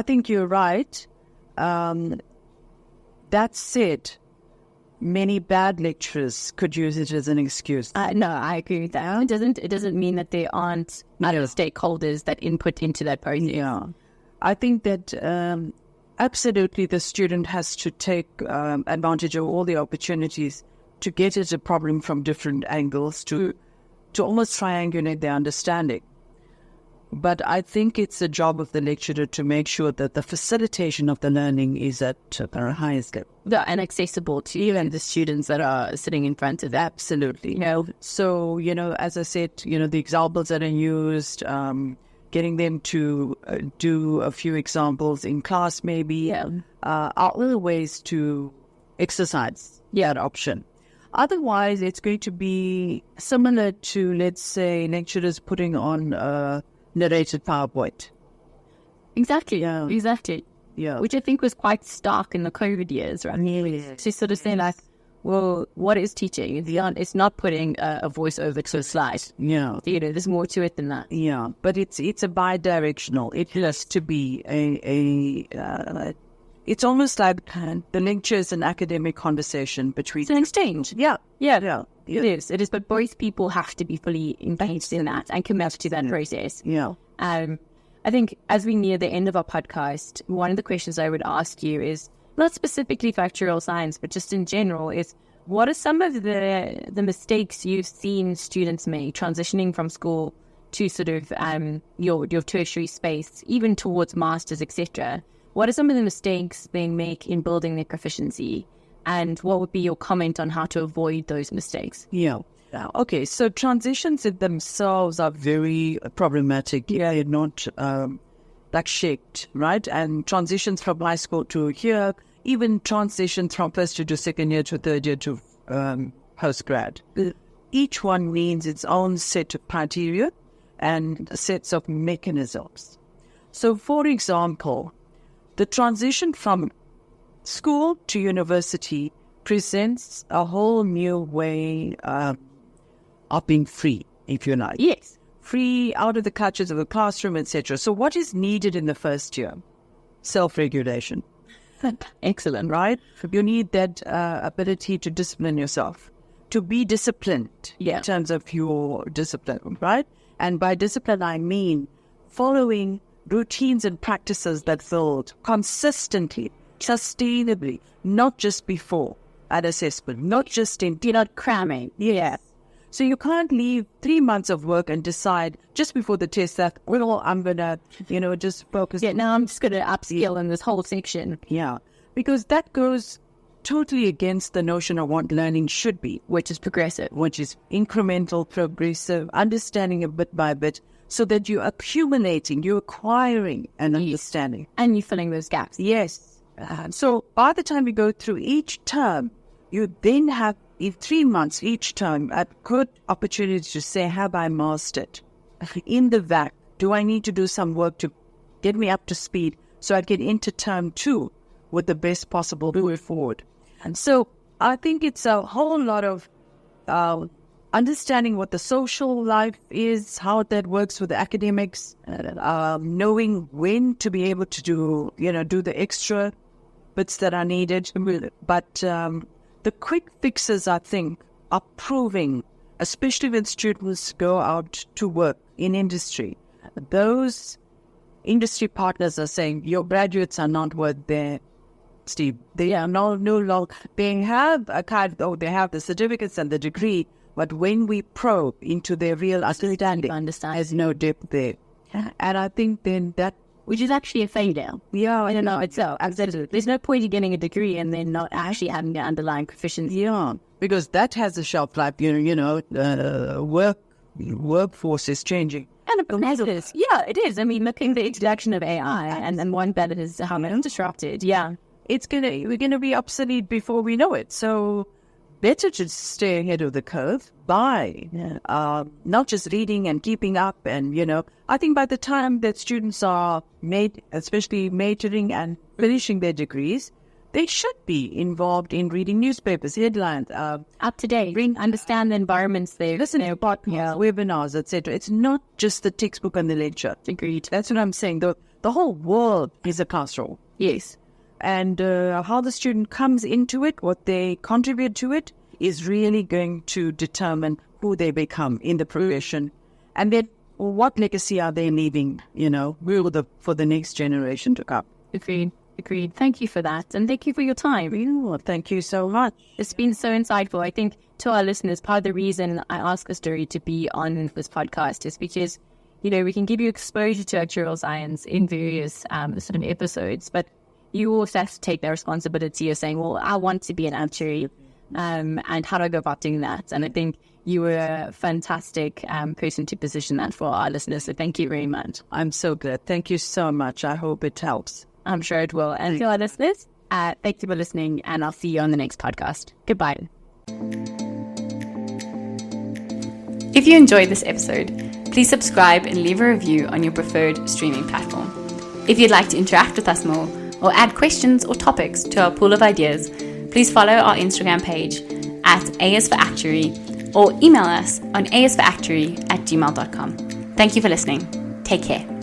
I think you're right. That said, many bad lecturers could use it as an excuse. No, I agree with that. It doesn't mean that there aren't other stakeholders that input into that process. Yeah. I think that absolutely the student has to take advantage of all the opportunities to get at a problem from different angles, to almost triangulate their understanding. But I think it's the job of the lecturer to make sure that the facilitation of the learning is at the highest level. Yeah, and accessible to even the students that are sitting in front of them. Absolutely. So, as I said, the examples that are used, getting them to do a few examples in class maybe are other ways to exercise that option. Otherwise, it's going to be similar to, let's say, lecturers putting on a narrated PowerPoint. Exactly. Yeah. Which I think was quite stark in the COVID years, right? Yes. To sort of say like, well, what is teaching? It's not putting a voice over to a slide. Yeah. There's more to it than that. Yeah, but it's a bi-directional. It has to be it's almost like the lecture is an academic conversation between... It's an exchange. Yeah. It is, but both people have to be fully engaged in that and commit to that process. Yeah. I think as we near the end of our podcast, one of the questions I would ask you is, not specifically factual science, but just in general, is what are some of the mistakes you've seen students make transitioning from school to sort of your tertiary space, even towards masters, etc.? What are some of the mistakes they make in building their proficiency? And what would be your comment on how to avoid those mistakes? Yeah. Okay, so transitions in themselves are very problematic. They're not like shaped, right? And transitions from high school to here, even transitions from first year to second year to third year to postgrad. Each one needs its own set of criteria and sets of mechanisms. So, for example, the transition from school to university presents a whole new way of being free, if you like. Yes. Free, out of the clutches of the classroom, etc. So what is needed in the first year? Self-regulation. Excellent. Right? You need that ability to discipline yourself, to be disciplined in terms of your discipline, right? And by discipline, I mean following routines and practices that build consistently, sustainably, not just before an assessment, not just in... You're not cramming. Yeah. So you can't leave 3 months of work and decide just before the test that, well, I'm going to, just focus. Yeah, now I'm just going to upskill in this whole section. Yeah, because that goes totally against the notion of what learning should be. Which is progressive. Which is incremental, progressive, understanding it bit by bit, so that you're accumulating, you're acquiring an understanding. And you're filling those gaps. Yes. So by the time you go through each term, you then have, in 3 months each term, a good opportunity to say, have I mastered? In the VAC, do I need to do some work to get me up to speed so I can enter term 2 with the best possible way forward? And so I think it's a whole lot of understanding what the social life is, how that works with the academics, knowing when to be able to do the extra bits that are needed. But the quick fixes, I think, are proving, especially when students go out to work in industry, those industry partners are saying, your graduates are not worth their Steve. They are no longer, they have they have the certificates and the degree, but when we probe into their real understanding, there's no depth there. And I think then that... Which is actually a failure. Yeah. I don't know itself. Absolutely. There's no point in getting a degree and then not actually having the underlying proficiency. Yeah. Because that has a shelf life, workforce is changing. And it is. Yeah, it is. I mean, looking at the introduction of AI and one that is how it's disrupted. Yeah. We're gonna be obsolete before we know it. So better to stay ahead of the curve by not just reading and keeping up. And, I think by the time that students are especially majoring and finishing their degrees, they should be involved in reading newspapers, headlines. Up to date, understand the environments there. Listen to podcasts, webinars, etc. It's not just the textbook and the lecture. Agreed. That's what I'm saying. the whole world is a classroom. Yes. And how the student comes into it, what they contribute to it, is really going to determine who they become in the profession. And then what legacy are they leaving, for the next generation to come. Agreed. Thank you for that. And thank you for your time. Thank you so much. It's been so insightful. I think to our listeners, part of the reason I asked Kasturi to be on this podcast is because, we can give you exposure to actuarial science in various sort of episodes, but you also have to take the responsibility of saying, well, I want to be an actuary, and how do I go about doing that? And I think you were a fantastic person to position that for our listeners. So thank you very much. I'm so glad. Thank you so much. I hope it helps. I'm sure it will. And to our listeners, thank you for listening, and I'll see you on the next podcast. Goodbye. If you enjoyed this episode, please subscribe and leave a review on your preferred streaming platform. If you'd like to interact with us more or add questions or topics to our pool of ideas, please follow our Instagram page at ASforActuary or email us on asforactuary@gmail.com. Thank you for listening. Take care.